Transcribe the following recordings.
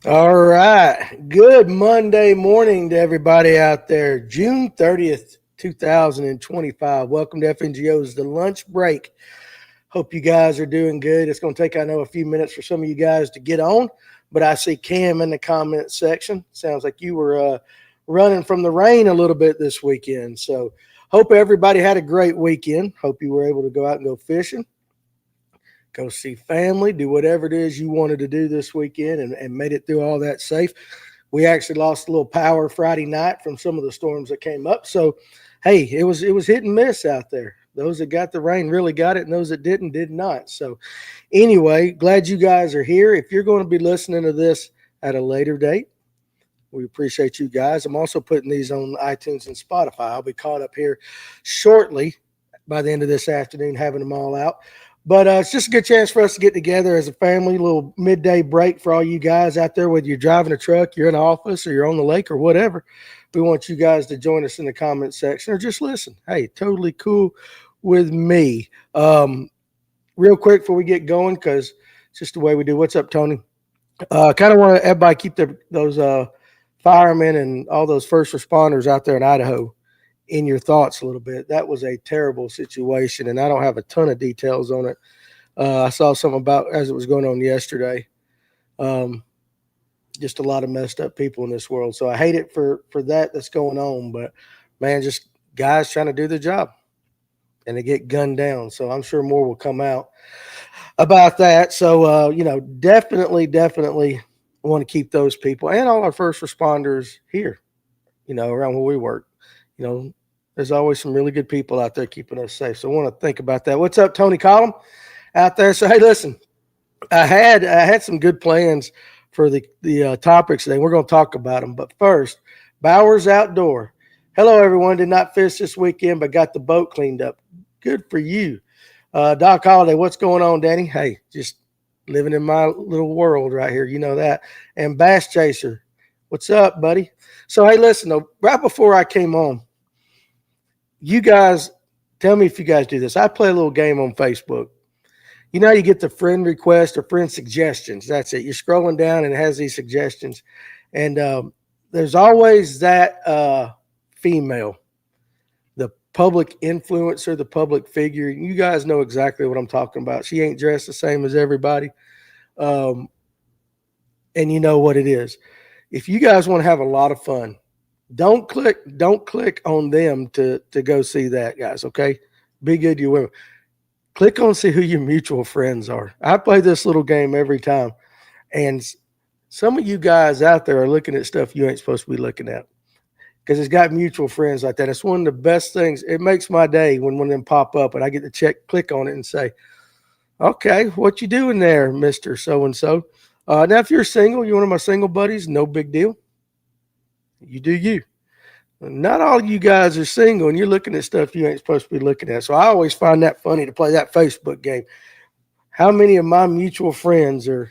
All right. Good Monday morning to everybody out there. June 30th, 2025. Welcome to FNGO's The Lunch Break. Hope you guys are doing good. It's going to take, I know, a few minutes for some of you guys to get on, but I see Cam in the comment section. Sounds like you were running from the rain a little bit this weekend. So hope everybody had a great weekend. Hope you were able to go out and go fishing, go see family, do whatever it is you wanted to do this weekend and made it through all that safe. We actually lost a little power Friday night from some of the storms that came up. So, hey, it was hit and miss out there. Those that got the rain really got it, and those that didn't did not. So, anyway, glad you guys are here. If you're going to be listening to this at a later date, we appreciate you guys. I'm also putting these on iTunes and Spotify. I'll be caught up here shortly by the end of this afternoon, having them all out. But it's just a good chance for us to get together as a family, a little midday break for all you guys out there, whether you're driving a truck, you're in the office, or you're on the lake or whatever. We want you guys to join us in the comment section or just listen. Hey, totally cool with me. Real quick before we get going, because it's just the way we do. What's up, Tony? Kind of want everybody keep those firemen and all those first responders out there in Idaho in your thoughts a little bit. That was a terrible situation, and I don't have a ton of details on it. I saw something about as it was going on yesterday. Just a lot of messed up people in this world. So I hate it for that's going on, but man, just guys trying to do their job and they get gunned down. So I'm sure more will come out about that. So, definitely want to keep those people and all our first responders here, around where we work. There's always some really good people out there keeping us safe. So I want to think about that. What's up, Tony Collum out there? So, hey, listen, I had some good plans for the topics today. We're going to talk about them. But first, Bowers Outdoor. Hello, everyone. Did not fish this weekend, but got the boat cleaned up. Good for you. Doc Holiday, what's going on, Danny? Hey, just living in my little world right here. You know that. And Bass Chaser, what's up, buddy? So, hey, listen, though, right before I came on, you guys, tell me if you guys do this. I play a little game on Facebook. You get the friend request or friend suggestions. That's it. You're scrolling down and it has these suggestions. And there's always that female, the public influencer, the public figure. You guys know exactly what I'm talking about. She ain't dressed the same as everybody. And you know what it is. If you guys want to have a lot of fun, don't click on them to go see that, guys, okay? Be good to your women. Click on see who your mutual friends are. I play this little game every time, and some of you guys out there are looking at stuff you ain't supposed to be looking at because it's got mutual friends like that. It's one of the best things. It makes my day when one of them pop up, and I get to click on it and say, okay, what you doing there, Mr. So-and-so? Now, if you're single, you're one of my single buddies, no big deal. You do you. Not all you guys are single, and you're looking at stuff you ain't supposed to be looking at. So I always find that funny to play that Facebook game. How many of my mutual friends are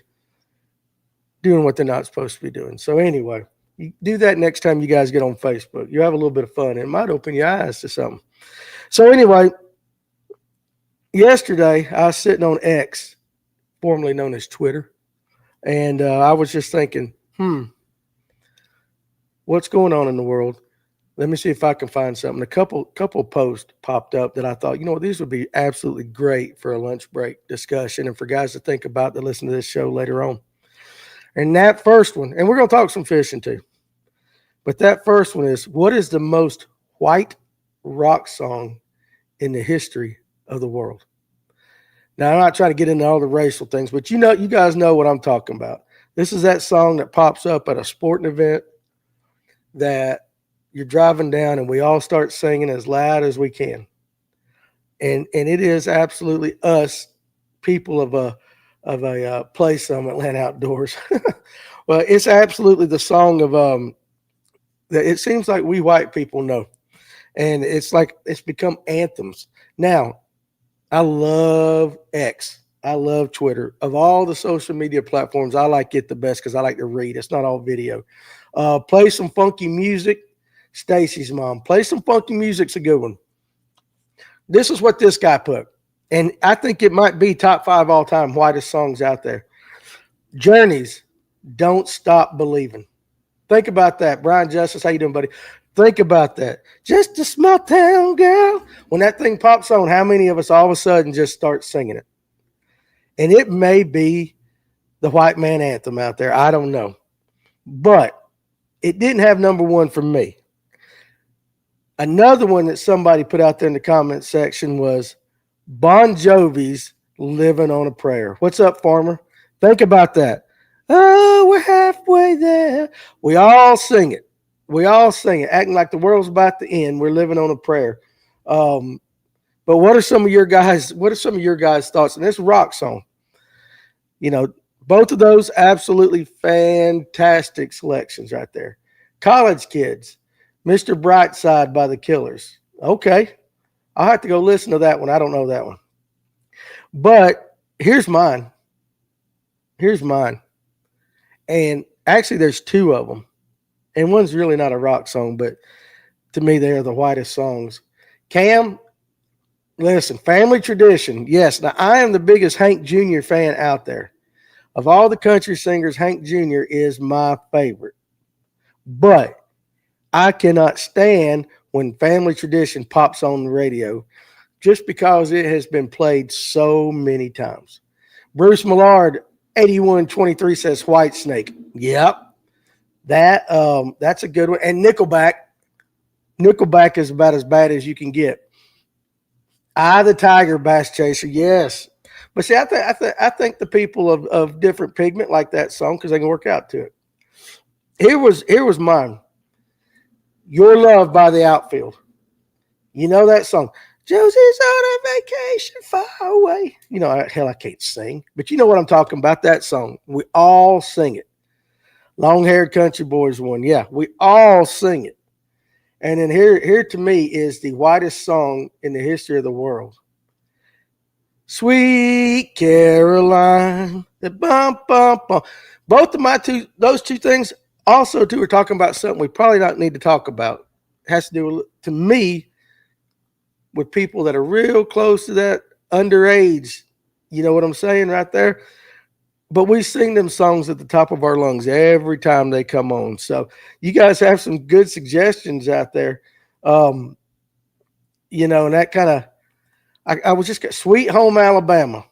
doing what they're not supposed to be doing? So anyway, you do that next time you guys get on Facebook. You have a little bit of fun. It might open your eyes to something. So anyway, yesterday I was sitting on X, formerly known as Twitter, and I was just thinking, what's going on in the world? Let me see if I can find something. A couple posts popped up that I thought, these would be absolutely great for a lunch break discussion and for guys to think about to listen to this show later on. And that first one, and we're going to talk some fishing too, but that first one is, what is the most white rock song in the history of the world? Now, I'm not trying to get into all the racial things, but you guys know what I'm talking about. This is that song that pops up at a sporting event that you're driving down and we all start singing as loud as we can. And it is absolutely us, people of a place on Atlanta Outdoors. Well, it's absolutely the song of that it seems like we white people know. And it's like it's become anthems. Now, I love X. I love Twitter. Of all the social media platforms, I like it the best because I like to read. It's not all video. Play some funky music. Stacy's mom. Play some funky music's a good one. This is what this guy put. And I think it might be top 5 all-time whitest songs out there. Journey's Don't stop believing. Think about that. Brian Justice, how you doing, buddy? Think about that. Just a small town girl. When that thing pops on, how many of us all of a sudden just start singing it? And it may be the white man anthem out there. I don't know. But it didn't have number one for me. Another one that somebody put out there in the comment section was Bon Jovi's Living on a Prayer. What's up, Farmer? Think about that. Oh, we're halfway there. We all sing it. We all sing it, acting like the world's about to end. We're living on a prayer. But what are some of your guys' thoughts on this rock song? You know, both of those absolutely fantastic selections right there. College Kids, Mr. Brightside by the Killers. Okay. I'll have to go listen to that one. I don't know that one. But here's mine. And actually, there's two of them. And one's really not a rock song, but to me, they are the whitest songs. Cam, listen, Family Tradition. Yes, now I am the biggest Hank Jr. fan out there. Of all the country singers, Hank Jr. is my favorite. But I cannot stand when Family Tradition pops on the radio just because it has been played so many times. Bruce Millard, 8123 says Whitesnake. Yep. That's a good one. And Nickelback. Nickelback is about as bad as you can get. Eye the Tiger, Bass Chaser. Yes. But see, I think the people of different pigment like that song because they can work out to it. Here was mine. Your Love by the Outfield. You know that song. Josie's on a vacation far away. You know, hell, I can't sing. But you know what I'm talking about, that song. We all sing it. Long-haired country boys one. Yeah, we all sing it. And then here to me is the whitest song in the history of the world. Sweet Caroline. The bum, bum, bum. Both of those two things also too are talking about something we probably don't need to talk about. It has to do with, to me, with people that are real close to that underage. You know what I'm saying right there? But we sing them songs at the top of our lungs every time they come on. So you guys have some good suggestions out there. You know, and that kind of, I was just Sweet Home Alabama.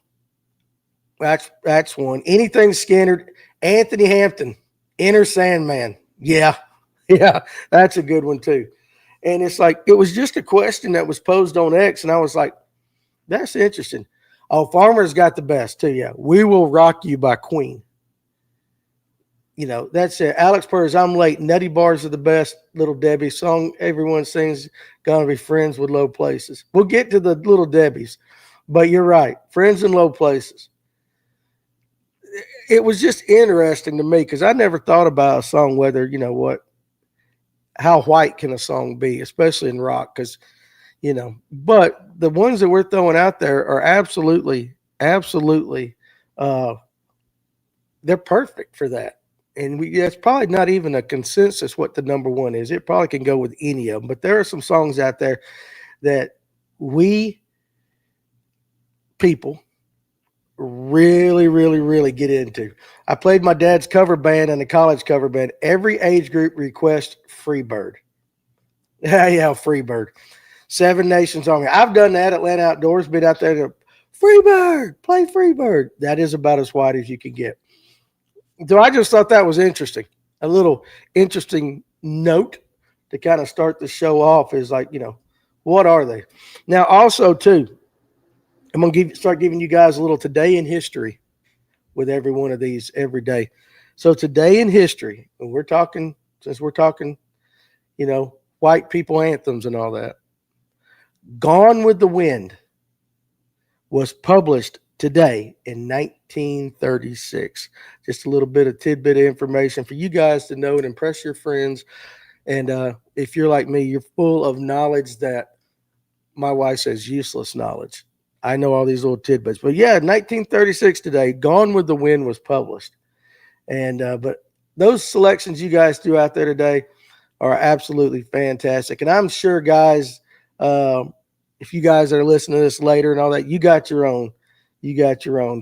That's one. Anything Skinner, Anthony Hampton, Inner Sandman. Yeah, that's a good one too. And it's like, it was just a question that was posed on X, and I was like, that's interesting. Oh, Farmer's got the best too. Yeah. We Will Rock You by Queen. You know, that's it. Alex Purrs, I'm Late. Nutty Bars are the best. Little Debbie song everyone sings, Gonna Be Friends with Low Places. We'll get to the Little Debbies, but you're right. Friends in Low Places. It was just interesting to me because I never thought about a song whether, you know what, how white can a song be, especially in rock, because you know, but the ones that we're throwing out there are absolutely, they're perfect for that. And that's probably not even a consensus what the number one is. It probably can go with any of them. But there are some songs out there that we people really get into. I played my dad's cover band and a college cover band. Every age group requests Freebird. Yeah, Freebird. Seven Nations Army. I've done that. Atlanta Outdoors, been out there to Freebird, play Freebird. That is about as white as you can get. So I just thought that was interesting. A little interesting note to kind of start the show off is like, you know, what are they? Now, also, too, I'm going to start giving you guys a little today in history with every one of these every day. So today in history, and since we're talking, you know, white people anthems and all that, Gone with the Wind was published today in 1936. Just a little bit of tidbit of information for you guys to know and impress your friends. And if you're like me, you're full of knowledge that my wife says useless knowledge. I know all these little tidbits. But yeah, 1936 today, Gone with the Wind was published. And but those selections you guys do out there today are absolutely fantastic. And I'm sure, guys, if you guys are listening to this later and all that, you got your own.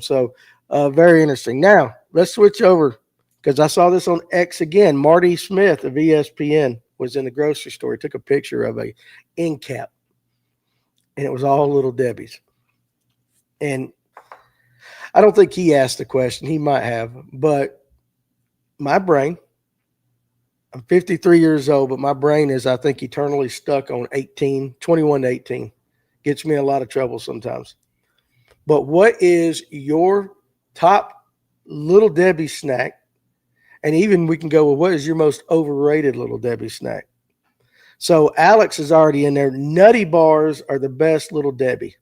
So very interesting. Now, let's switch over because I saw this on X again. Marty Smith of ESPN was in the grocery store. He took a picture of a end cap, and it was all Little Debbie's. And I don't think he asked the question. He might have, but my brain, I'm 53 years old, but my brain is, I think, eternally stuck on 18, 21 to 18. Gets me in a lot of trouble sometimes. But what is your top Little Debbie snack? And even we can go, well, what is your most overrated Little Debbie snack? So Alex is already in there. Nutty bars are the best Little Debbie.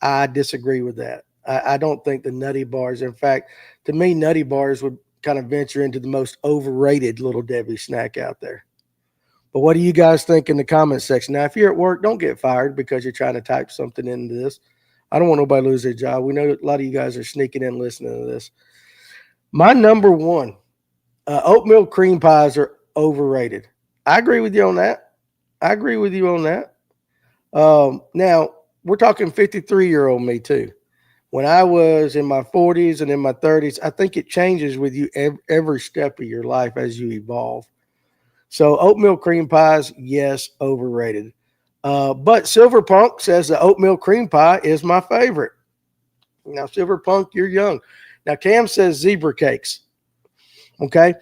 I disagree with that. I don't think the Nutty bars, in fact, to me, Nutty bars would kind of venture into the most overrated Little Debbie snack out there. But what do you guys think in the comment section? Now, if you're at work, don't get fired because you're trying to type something into this. I don't want nobody to lose their job. We know a lot of you guys are sneaking in listening to this. My number one, oatmeal cream pies are overrated. I agree with you on that. Now, we're talking 53-year-old me too. When I was in my 40s and in my 30s, I think it changes with you every step of your life as you evolve. So oatmeal cream pies, yes, overrated. But Silver Punk says the oatmeal cream pie is my favorite. Now, Silver Punk, you're young. Now, Cam says zebra cakes. Okay.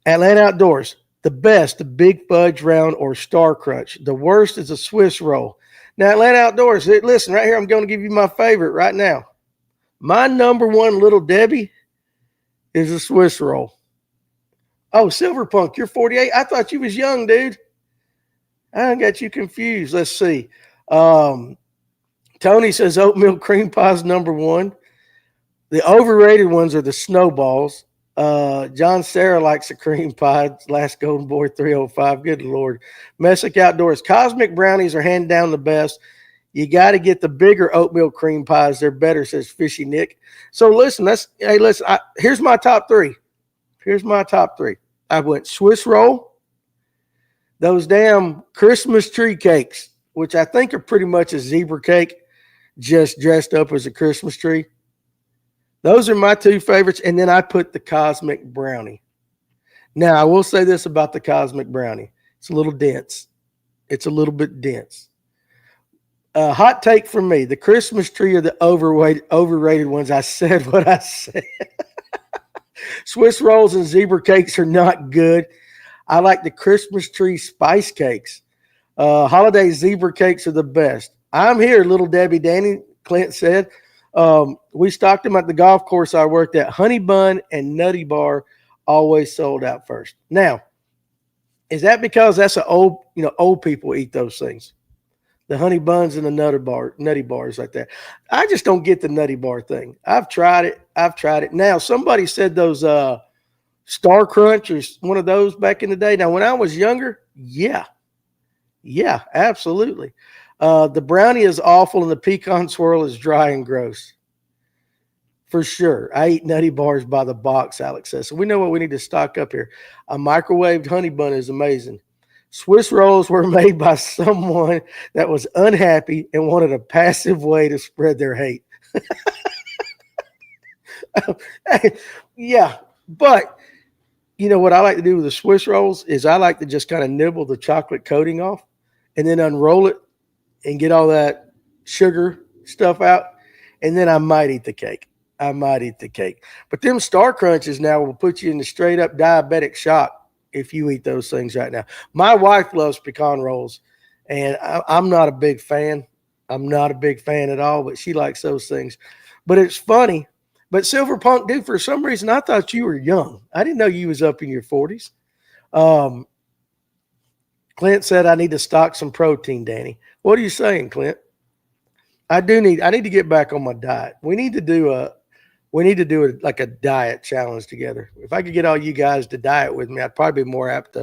Atlanta Outdoors, the best, the big fudge round or star crunch. The worst is a Swiss roll. Now, Atlanta Outdoors, listen, right here, I'm going to give you my favorite right now. My number one Little Debbie is a Swiss roll. Oh, Silver Punk, you're 48. I thought you was young, dude. I got you confused. Let's see. Tony says oatmeal cream pie is number one. The overrated ones are the snowballs. John Sarah likes the cream pie. Last Golden Boy 305. Good Lord. Messick Outdoors. Cosmic brownies are hand down the best. You got to get the bigger oatmeal cream pies. They're better, says Fishy Nick. So listen, here's my top three. I went Swiss roll, those damn Christmas tree cakes, which I think are pretty much a zebra cake, just dressed up as a Christmas tree. Those are my two favorites. And then I put the Cosmic brownie. Now, I will say this about the Cosmic brownie. It's a little dense. It's a little bit dense. Hot take from me. The Christmas tree are the overrated ones. I said what I said. Swiss rolls and zebra cakes are not good. I like the Christmas tree spice cakes. Holiday zebra cakes are the best. I'm here, Little Debbie Danny, Clint said. We stocked them at the golf course I worked at. Honey Bun and Nutty Bar always sold out first. Now, is that because that's old people eat those things? The honey buns and the nutty bars like that. I just don't get the Nutty Bar thing. I've tried it. Now, somebody said those Star Crunch or one of those back in the day. Now, when I was younger, yeah, absolutely. The brownie is awful and the pecan swirl is dry and gross. For sure. I eat Nutty Bars by the box, Alex says. So we know what we need to stock up here. A microwaved honey bun is amazing. Swiss rolls were made by someone that was unhappy and wanted a passive way to spread their hate. Yeah, but you know what I like to do with the Swiss rolls is I like to just kind of nibble the chocolate coating off and then unroll it and get all that sugar stuff out, and then I might eat the cake. But them Star Crunches now will put you in the straight up diabetic shock if you eat those things right now. My wife loves pecan rolls, and I'm not a big fan. I'm not a big fan at all, but she likes those things. But it's funny. But Silver Punk, dude, for some reason, I thought you were young. I didn't know you was up in your 40s. Clint said I need to stock some protein, Danny. What are you saying, Clint? I need to get back on my diet. We need to do like a diet challenge together. If I could get all you guys to diet with me, I'd probably be more apt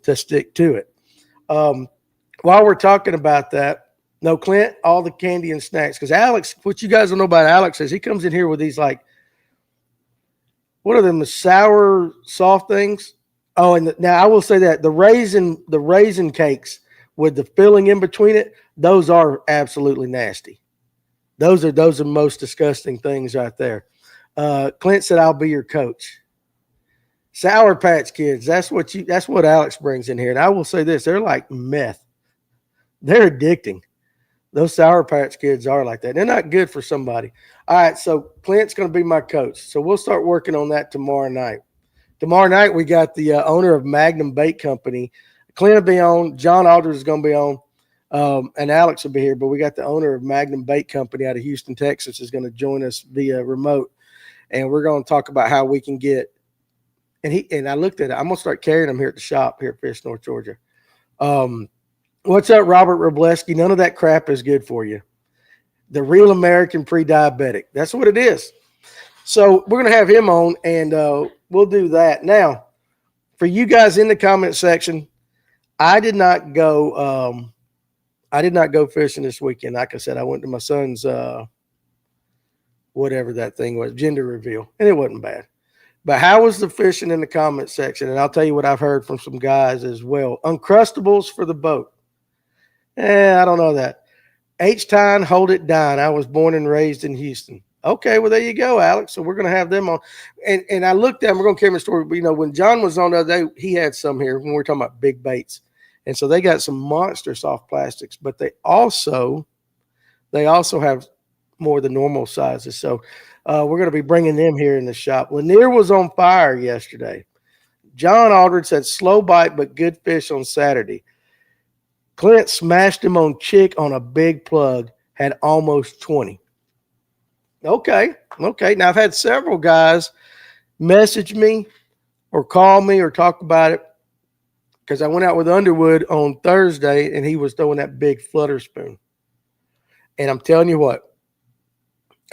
to stick to it. While we're talking about that, no, Clint, all the candy and snacks. Because Alex, what you guys don't know about Alex is he comes in here with these like, what are them, the sour soft things? Oh, and now I will say that the raisin cakes with the filling in between it, those are absolutely nasty. Those are most disgusting things right there. Clint said, I'll be your coach. Sour Patch Kids. That's what Alex brings in here. And I will say this, they're like meth. They're addicting. Those Sour Patch Kids are like that. They're not good for somebody. All right, so Clint's going to be my coach. So we'll start working on that tomorrow night. Tomorrow night, we got the owner of Magnum Bait Company. Clint will be on. John Aldridge is going to be on. And Alex will be here. But we got the owner of Magnum Bait Company out of Houston, Texas, is going to join us via remote. And we're going to talk about how we can get. And I looked at it. I'm going to start carrying them here at the shop here at Fish, North Georgia. What's up, Robert Robleski? None of that crap is good for you. The real American pre-diabetic. That's what it is. So we're going to have him on, and we'll do that. Now, for you guys in the comment section, I did not go fishing this weekend. Like I said, I went to my son's whatever that thing was, gender reveal, and it wasn't bad. But how was the fishing in the comment section? And I'll tell you what I've heard from some guys as well. Uncrustables for the boat. I don't know that. H-Time, hold it down. I was born and raised in Houston. Okay, well, there you go, Alex. So we're going to have them on. And I looked at them. We're going to carry my story. But, when John was on the other day, he had some here when we were talking about big baits. And so they got some monster soft plastics. But they also have more of the normal sizes. So we're going to be bringing them here in the shop. Lanier was on fire yesterday. John Aldridge said slow bite but good fish on Saturday. Clint smashed him on Chick on a big plug, had almost 20. Okay. Now, I've had several guys message me or call me or talk about it because I went out with Underwood on Thursday, and he was throwing that big flutter spoon. And I'm telling you what,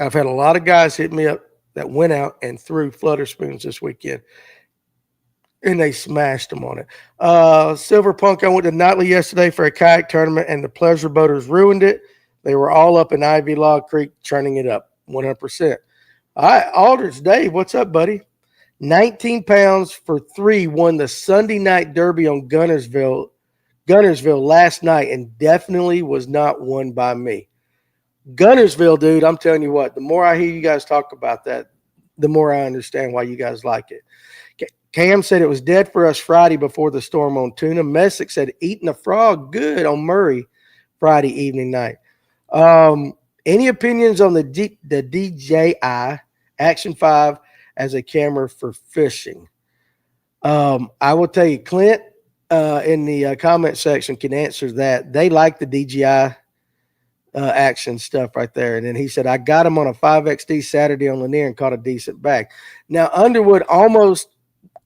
I've had a lot of guys hit me up that went out and threw flutter spoons this weekend. And they smashed them on it. Silver Punk, I went to Notley yesterday for a kayak tournament, and the pleasure boaters ruined it. They were all up in Ivy Log Creek churning it up, 100%. All right, Aldridge Dave, what's up, buddy? 19 pounds for 3 won the Sunday night derby on Gunnersville last night, and definitely was not won by me. Gunnersville, dude, I'm telling you what, the more I hear you guys talk about that, the more I understand why you guys like it. Cam said it was dead for us Friday before the storm on Tuna. Messick said eating a frog good on Murray Friday evening night. Any opinions on the DJI Action 5 as a camera for fishing? I will tell you, Clint in the comment section can answer that. They like the DJI action stuff right there. And then he said, I got him on a 5XD Saturday on Lanier and caught a decent bag. Now, Underwood almost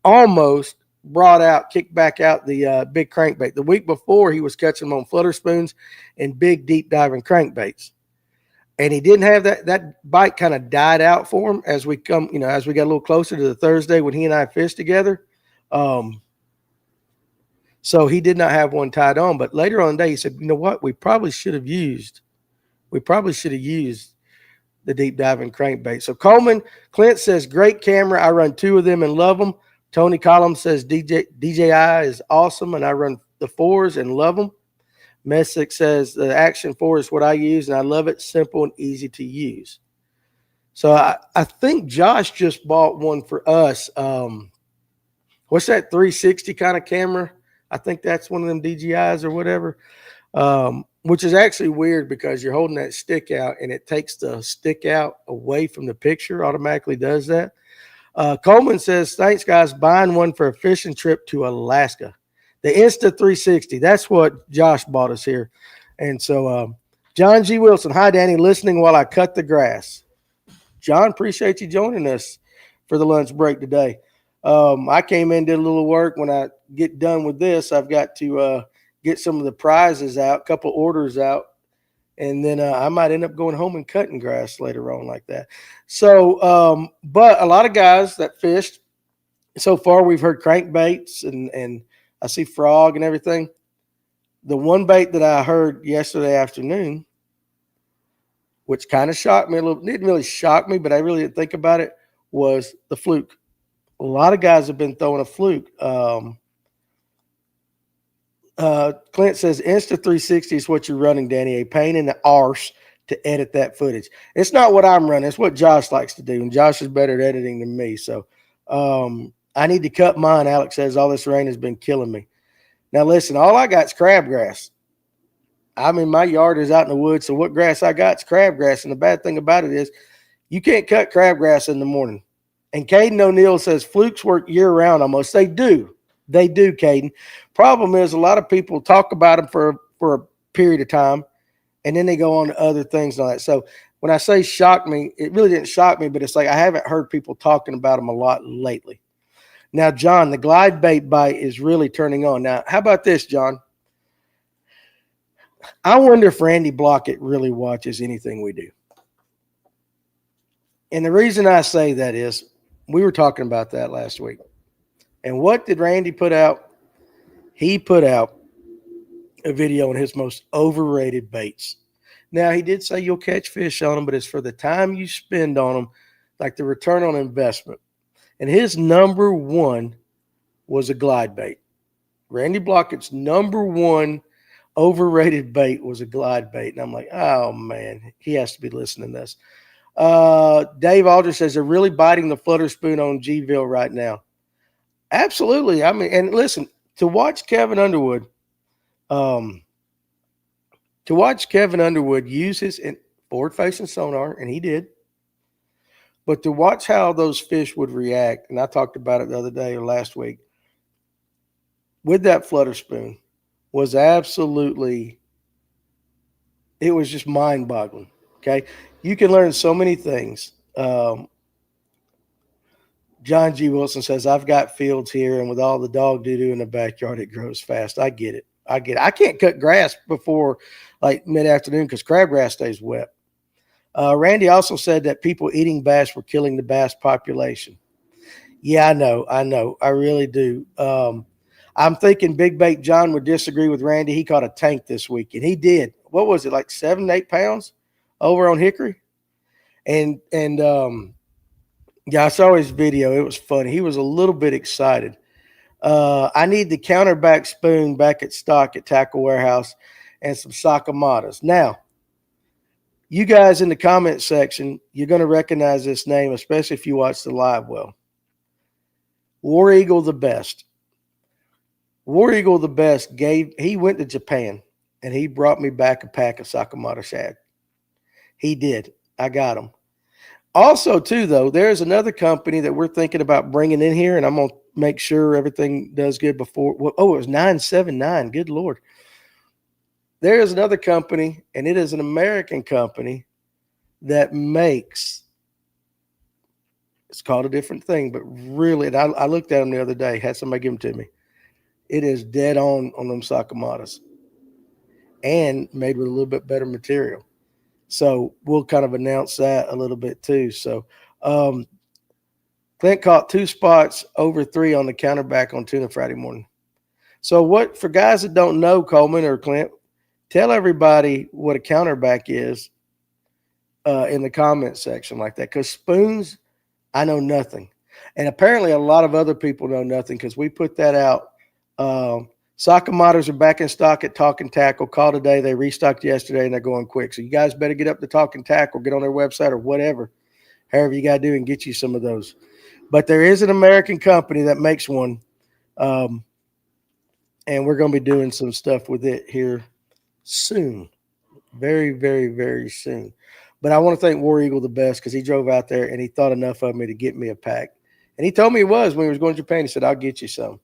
kicked back out the big crankbait. The week before, he was catching them on flutter spoons and big deep diving crankbaits. And he didn't have that bite kind of died out for him as we got a little closer to the Thursday when he and I fished together. So he did not have one tied on. But later on the day, he said, you know what? We probably should have used the deep diving crankbait. So Clint says, great camera. I run 2 of them and love them. Tony Collins says DJI is awesome, and I run the 4s and love them. Messick says the Action 4 is what I use, and I love it. Simple and easy to use. So I think Josh just bought one for us. What's that 360 kind of camera? I think that's one of them DJIs or whatever, which is actually weird because you're holding that stick out, and it takes the stick out away from the picture, automatically does that. Coleman says, thanks, guys. Buying one for a fishing trip to Alaska. The Insta 360. That's what Josh bought us here. And so, John G. Wilson. Hi, Danny. Listening while I cut the grass. John, appreciate you joining us for the lunch break today. I came in, did a little work. When I get done with this, I've got to get some of the prizes out, a couple orders out. And then I might end up going home and cutting grass later on like that. So, but a lot of guys that fished so far, we've heard crankbaits and I see frog and everything. The one bait that I heard yesterday afternoon, which kind of shocked me a little, didn't really shock me, but I really didn't think about it, was the fluke. A lot of guys have been throwing a fluke. Clint says Insta 360 is what you're running, Danny. A pain in the arse to edit that footage. It's not what I'm running. It's what Josh likes to do, and Josh is better at editing than me. So I need to cut mine. Alex says all this rain has been killing me. Now listen, all I got is crabgrass. I mean, my yard is out in the woods, so what grass I got is crabgrass. And the bad thing about it is you can't cut crabgrass in the morning. And Caden O'Neill says flukes work year round almost. They do. They do, Caden. Problem is a lot of people talk about them for a period of time, and then they go on to other things and all that. So when I say shock me, it really didn't shock me, but it's like I haven't heard people talking about them a lot lately. Now, John, the glide bait bite is really turning on. Now, how about this, John? I wonder if Randy Blockett really watches anything we do. And the reason I say that is we were talking about that last week. And what did Randy put out? He put out a video on his most overrated baits. Now, he did say you'll catch fish on them, but it's for the time you spend on them, like the return on investment. And his number one was a glide bait. Randy Blockett's number one overrated bait was a glide bait. And I'm like, oh, man, he has to be listening to this. Dave Aldridge says they're really biting the flutter spoon on Gville right now. Absolutely. I mean, and listen, to watch Kevin Underwood use his forward-facing sonar, and he did, but to watch how those fish would react, and I talked about it the other day or last week, with that flutter spoon was absolutely, it was just mind-boggling, okay? You can learn so many things. John G. Wilson says, I've got fields here, and with all the dog doo-doo in the backyard, it grows fast. I get it. I can't cut grass before like mid-afternoon because crabgrass stays wet. Randy also said that people eating bass were killing the bass population. Yeah, I know. I really do. I'm thinking Big Bait John would disagree with Randy. He caught a tank this week, and he did. What was it, like 7, 8 pounds over on Hickory? And yeah, I saw his video. It was funny. He was a little bit excited. I need the counterback spoon back at stock at Tackle Warehouse and some Sakamadas. Now, you guys in the comment section, you're going to recognize this name, especially if you watch the live well. War Eagle the Best. War Eagle the Best he went to Japan, and he brought me back a pack of Sakamata shad. He did. I got them. Also, too, though, there's another company that we're thinking about bringing in here, and I'm going to make sure everything does good before. Well, it was 979. Good Lord. There is another company, and it is an American company that makes, it's called a different thing, but really, and I looked at them the other day, had somebody give them to me. It is dead on them Sakamatas and made with a little bit better material. So we'll kind of announce that a little bit too. So Clint caught 2 spots over 3 on the counterback on tuna Friday morning. So what, for guys that don't know, Coleman or Clint, tell everybody what a counterback is in the comment section like that. Because spoons, I know nothing. And apparently a lot of other people know nothing because we put that out. Sakamatas are back in stock at Talking Tackle. Call today. They restocked yesterday, and they're going quick. So you guys better get up to Talking Tackle, get on their website or whatever, however you got to do, and get you some of those. But there is an American company that makes one, and we're going to be doing some stuff with it here soon. Very, very, very soon. But I want to thank War Eagle the Best because he drove out there, and he thought enough of me to get me a pack. And he told me he was when he was going to Japan. He said, I'll get you some.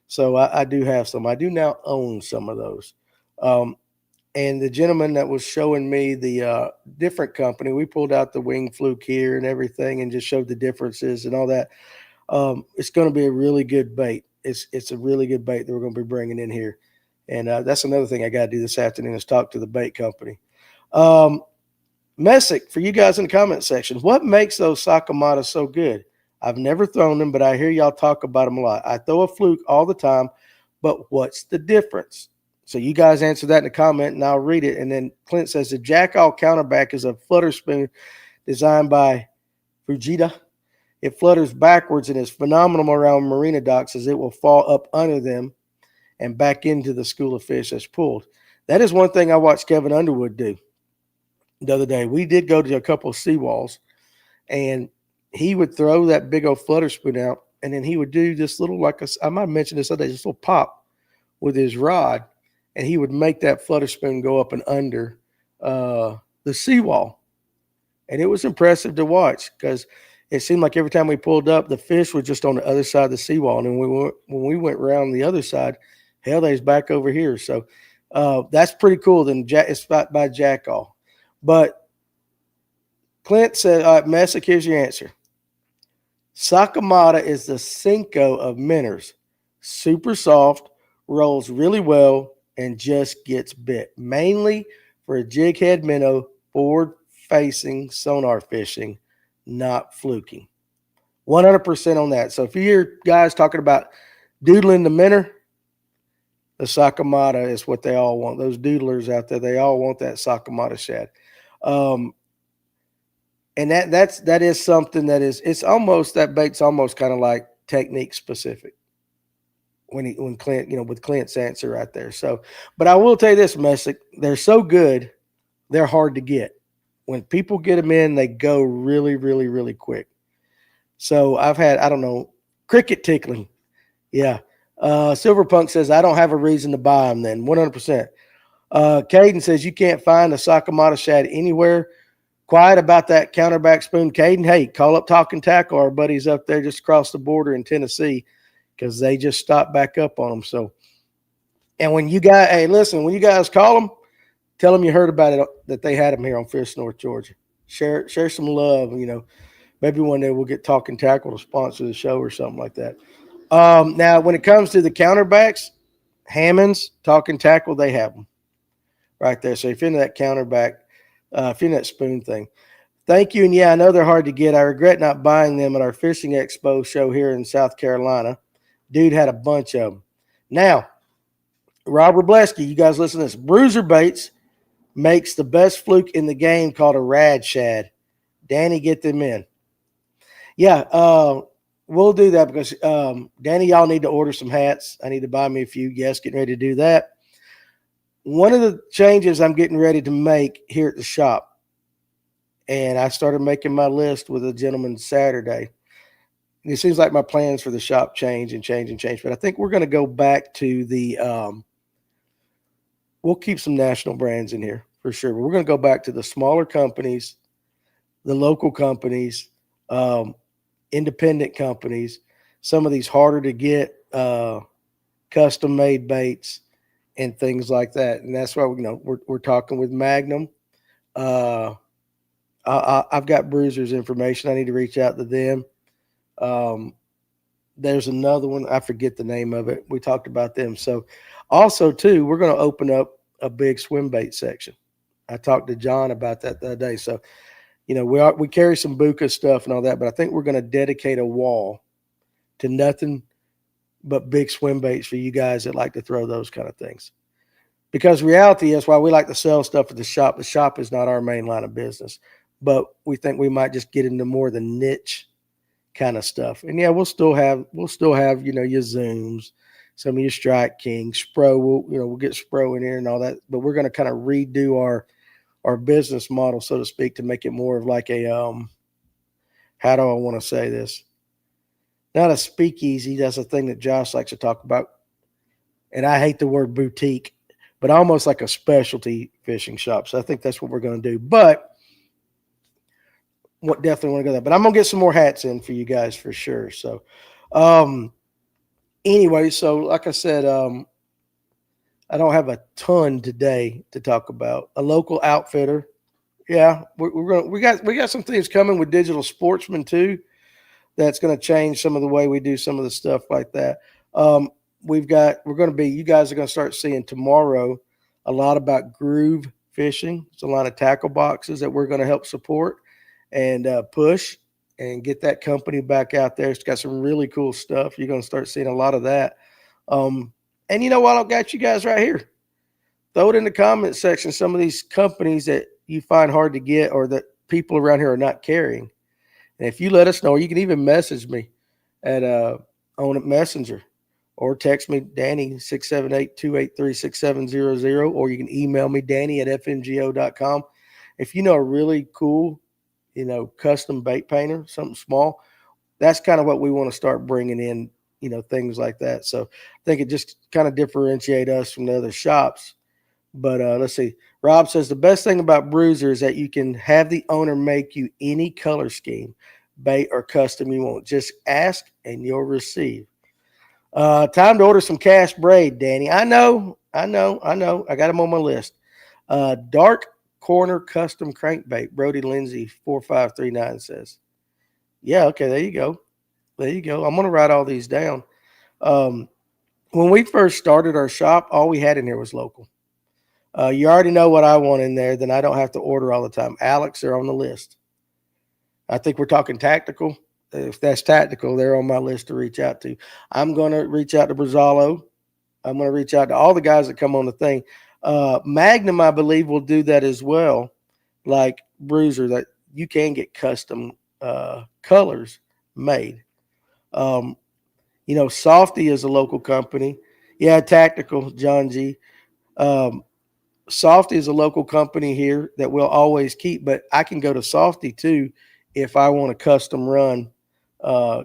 So I do have some. I do now own some of those. And the gentleman that was showing me the different company, we pulled out the wing fluke here and everything and just showed the differences and all that. It's going to be a really good bait. It's a really good bait that we're going to be bringing in here. And that's another thing I got to do this afternoon is talk to the bait company. Messick, for you guys in the comment section, what makes those Sakamatas so good? I've never thrown them, but I hear y'all talk about them a lot. I throw a fluke all the time, but what's the difference? So you guys answer that in the comment, and I'll read it. And then Clint says the Jackall counterback is a flutter spoon designed by Fujita. It flutters backwards and is phenomenal around marina docks as it will fall up under them and back into the school of fish that's pulled. That is one thing I watched Kevin Underwood do the other day. We did go to a couple of seawalls, and he would throw that big old flutter spoon out, and then he would do this little, I might have mentioned this other day, this little pop with his rod, and he would make that flutter spoon go up and under the seawall. And it was impressive to watch because it seemed like every time we pulled up, the fish was just on the other side of the seawall. And then when we went around the other side, hell, they's back over here. So that's pretty cool. Then it's by Jackall. But Clint said, all right, Messick, here's your answer. Sakamata is the Cinco of minnows. Super soft, rolls really well, and just gets bit. Mainly for a jig head minnow, forward-facing sonar fishing, not fluking. 100% on that. So if you hear guys talking about doodling the minnow, the Sakamata is what they all want. Those doodlers out there, they all want that Sakamata shad. And that is something that is, it's almost, that bait's almost kind of like technique specific when Clint, with Clint's answer right there. So, but I will tell you this, Messick, they're so good, they're hard to get. When people get them in, they go really, really, really quick. So I've had, I don't know, cricket tickling. Yeah. Silverpunk says, I don't have a reason to buy them then. 100%. Caden says, you can't find a Sakamata shad anywhere. Quiet about that counterback spoon, Caden. Hey, call up Talking Tackle. Our buddies up there just across the border in Tennessee, because they just stopped back up on them. So, and when you guys, hey, listen, when you guys call them, tell them you heard about it, that they had them here on Fish North Georgia. Share some love. Maybe one day we'll get Talking Tackle to sponsor the show or something like that. Now, when it comes to the counterbacks, Hammond's, Talking Tackle, they have them right there. So if you're into that counterback, if you're in that spoon thing, thank you. And yeah, I know they're hard to get. I regret not buying them at our Fishing Expo show here in South Carolina. Dude had a bunch of them. Now, Rob Robleski, you guys listen to this. Bruiser Baits makes the best fluke in the game called a rad shad. Danny, get them in. Yeah, we'll do that because, Danny, y'all need to order some hats. I need to buy me a few. Yes, getting ready to do that. One of the changes I'm getting ready to make here at the shop, and I started making my list with a gentleman Saturday. And it seems like my plans for the shop change, but I think we're going to go back to the we'll keep some national brands in here for sure, but we're going to go back to the smaller companies, the local companies, independent companies, some of these harder to get custom made baits and things like that. And that's why we're talking with Magnum. I've got Bruiser's information. I need to reach out to them. There's another one. I forget the name of it. We talked about them. So also too, we're going to open up a big swim bait section. I talked to John about that the other day. So, we carry some Buka stuff and all that, but I think we're going to dedicate a wall to nothing but big swim baits for you guys that like to throw those kind of things. Because reality is, while we like to sell stuff at the shop is not our main line of business. But we think we might just get into more of the niche kind of stuff. And yeah, we'll still have your Zooms, some of your Strike King, Spro. We'll get Spro in here and all that. But we're going to kind of redo our business model, so to speak, to make it more of like a how do I want to say this? Not a speakeasy. That's a thing that Josh likes to talk about. And I hate the word boutique, but almost like a specialty fishing shop. So I think that's what we're going to do. But definitely want to go there. But I'm going to get some more hats in for you guys for sure. So anyway, so like I said, I don't have a ton today to talk about. A local outfitter. Yeah, we got some things coming with Digital Sportsman too. That's going to change some of the way we do some of the stuff like that. You guys are going to start seeing tomorrow a lot about groove fishing. It's a lot of tackle boxes that we're going to help support and push and get that company back out there. It's got some really cool stuff. You're going to start seeing a lot of that. And you know what? I've got you guys right here. Throw it in the comment section. Some of these companies that you find hard to get or that people around here are not carrying. And if you let us know, or you can even message me at on Messenger or text me, Danny, 678-283-6700, or you can email me, Danny at fngo.com. If you know a really cool, custom bait painter, something small, that's kind of what we want to start bringing in, things like that. So I think it just kind of differentiate us from the other shops. But let's see. Rob says the best thing about Bruiser is that you can have the owner make you any color scheme, bait, or custom you want. Just ask and you'll receive. Time to order some cash braid, Danny. I know. I got them on my list. Dark Corner Custom Crankbait. Brody Lindsay 4539 says. Yeah, okay, there you go. There you go. I'm going to write all these down. When we first started our shop, all we had in there was local. You already know what I want in there, then I don't have to order all the time. Alex, they're on the list. I think we're talking tactical. If that's tactical, they're on my list to reach out to. I'm going to reach out to Brazzalo. I'm going to reach out to all the guys that come on the thing. Magnum, I believe, will do that as well, like Bruiser, that you can get custom colors made. Softy is a local company. Yeah, Tactical, John G. Softy is a local company here that we'll always keep, but I can go to Softy too if I want a custom run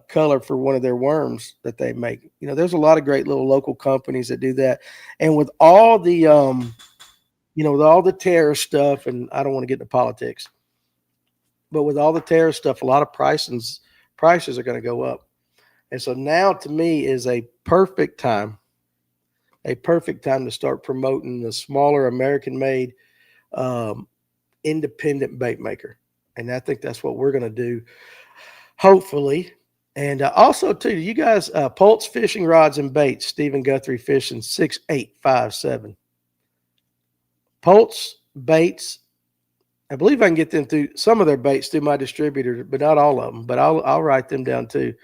color for one of their worms that they make. There's a lot of great little local companies that do that. And with all the, with all the tariff stuff, and I don't want to get into politics, but with all the tariff stuff, a lot of prices are going to go up. And so now to me is a perfect time to start promoting the smaller American-made independent bait maker. And I think that's what we're going to do, hopefully. And also, too, you guys, Pulse Fishing Rods and Baits, Stephen Guthrie Fishing, 6857. Pulse Baits, I believe I can get them through some of their baits through my distributor, but not all of them. But I'll write them down, too.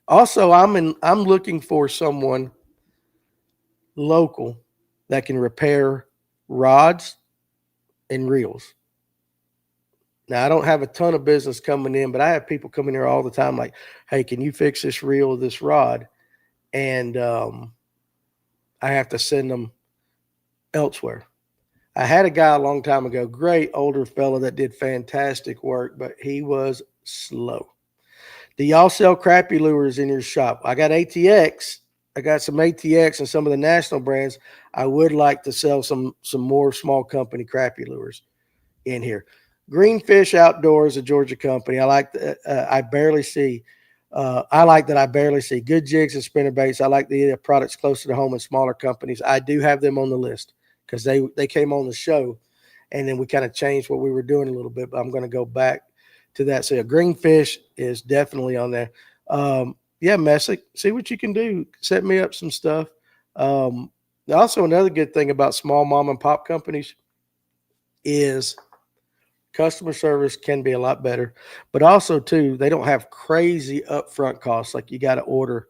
Also, I'm looking for someone local that can repair rods and reels. Now, I don't have a ton of business coming in, but I have people coming here all the time like, hey, can you fix this reel or this rod? And I have to send them elsewhere. I had a guy a long time ago, great older fella that did fantastic work, but he was slow. Do y'all sell crappie lures in your shop? I got ATX. I got some ATX and some of the national brands. I would like to sell some more small company crappie lures in here. Greenfish Outdoors, a Georgia company. I like that. I barely see good jigs and spinner baits. I like the products closer to home and smaller companies. I do have them on the list because they came on the show, and then we kind of changed what we were doing a little bit. But I'm going to go back to that. So Greenfish is definitely on there. Yeah, Messick, see what you can do. Set me up some stuff. Also, another good thing about small mom and pop companies is customer service can be a lot better, but also too, they don't have crazy upfront costs. Like you got to order,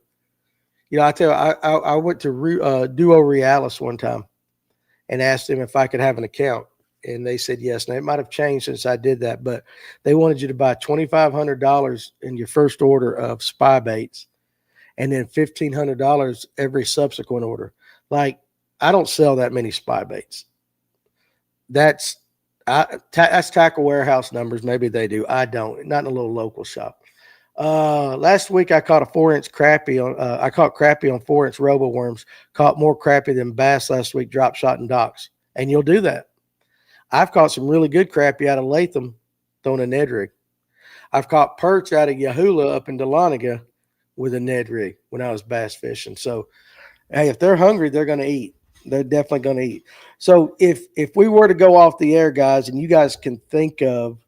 I tell you, I went to Duo Realis one time and asked them if I could have an account, and they said yes. Now it might have changed since I did that, but they wanted you to buy $2,500 in your first order of spy baits, and then $1,500 every subsequent order. Like I don't sell that many spy baits. That's Tackle Warehouse numbers. Maybe they do. I don't. Not in a little local shop. Last week I caught a 4-inch crappie on. I caught crappie on 4-inch robo worms. Caught more crappie than bass last week. Drop shot in docks, and you'll do that. I've caught some really good crappie out of Latham, throwing a Ned rig. I've caught perch out of Yahula up in Dahlonega with a Ned rig when I was bass fishing. So, hey, if they're hungry, they're going to eat. They're definitely going to eat. So if we were to go off the air, guys, and you guys can think of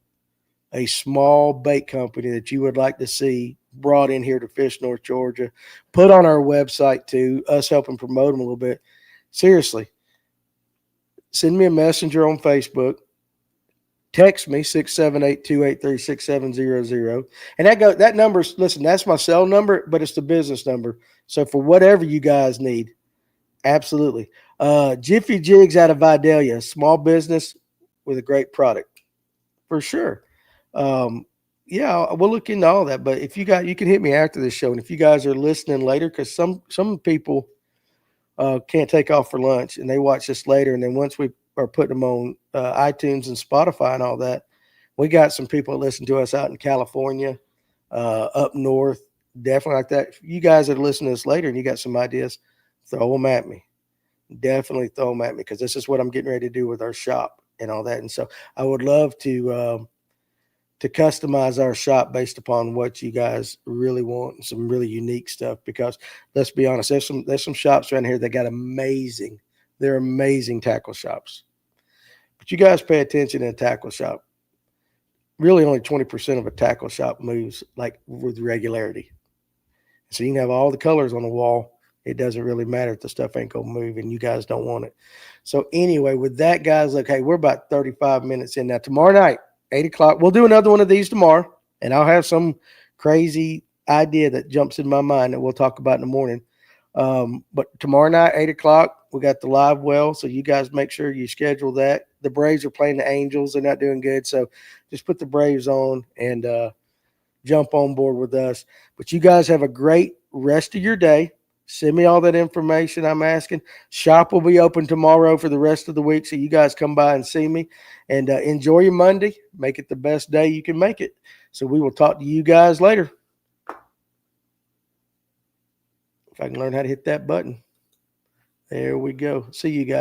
a small bait company that you would like to see brought in here to Fish North Georgia, put on our website too, us helping promote them a little bit. Seriously, send me a messenger on Facebook. Text me 678-283-6700. And that number's, listen, that's my cell number, but it's the business number. So for whatever you guys need, absolutely. Jiffy Jigs out of Vidalia, small business with a great product for sure. Yeah, we'll look into all that. But if you can hit me after this show, and if you guys are listening later, because some people can't take off for lunch and they watch this later, and then once we are putting them on iTunes and Spotify and all that, we got some people that listen to us out in California up north, definitely like that. If you guys that listen to this later and you got some ideas, throw them at me. Definitely throw them at me because this is what I'm getting ready to do with our shop and all that. And so I would love to customize our shop based upon what you guys really want, some really unique stuff. Because let's be honest, there's some shops around here that got amazing. They're amazing tackle shops. But you guys pay attention in a tackle shop. Really, only 20% of a tackle shop moves like with regularity. So you can have all the colors on the wall. It doesn't really matter if the stuff ain't gonna move and you guys don't want it. So anyway, with that, guys, look, hey, we're about 35 minutes in now. Tomorrow night, 8 o'clock, we'll do another one of these tomorrow, and I'll have some crazy idea that jumps in my mind that we'll talk about in the morning. But tomorrow night, 8 o'clock, we got the live well. So you guys make sure you schedule that. The Braves are playing the Angels. They're not doing good. So just put the Braves on and jump on board with us. But you guys have a great rest of your day. Send me all that information I'm asking. Shop will be open tomorrow for the rest of the week. So you guys come by and see me and enjoy your Monday. Make it the best day you can make it. So we will talk to you guys later. If I can learn how to hit that button. There we go. See you guys.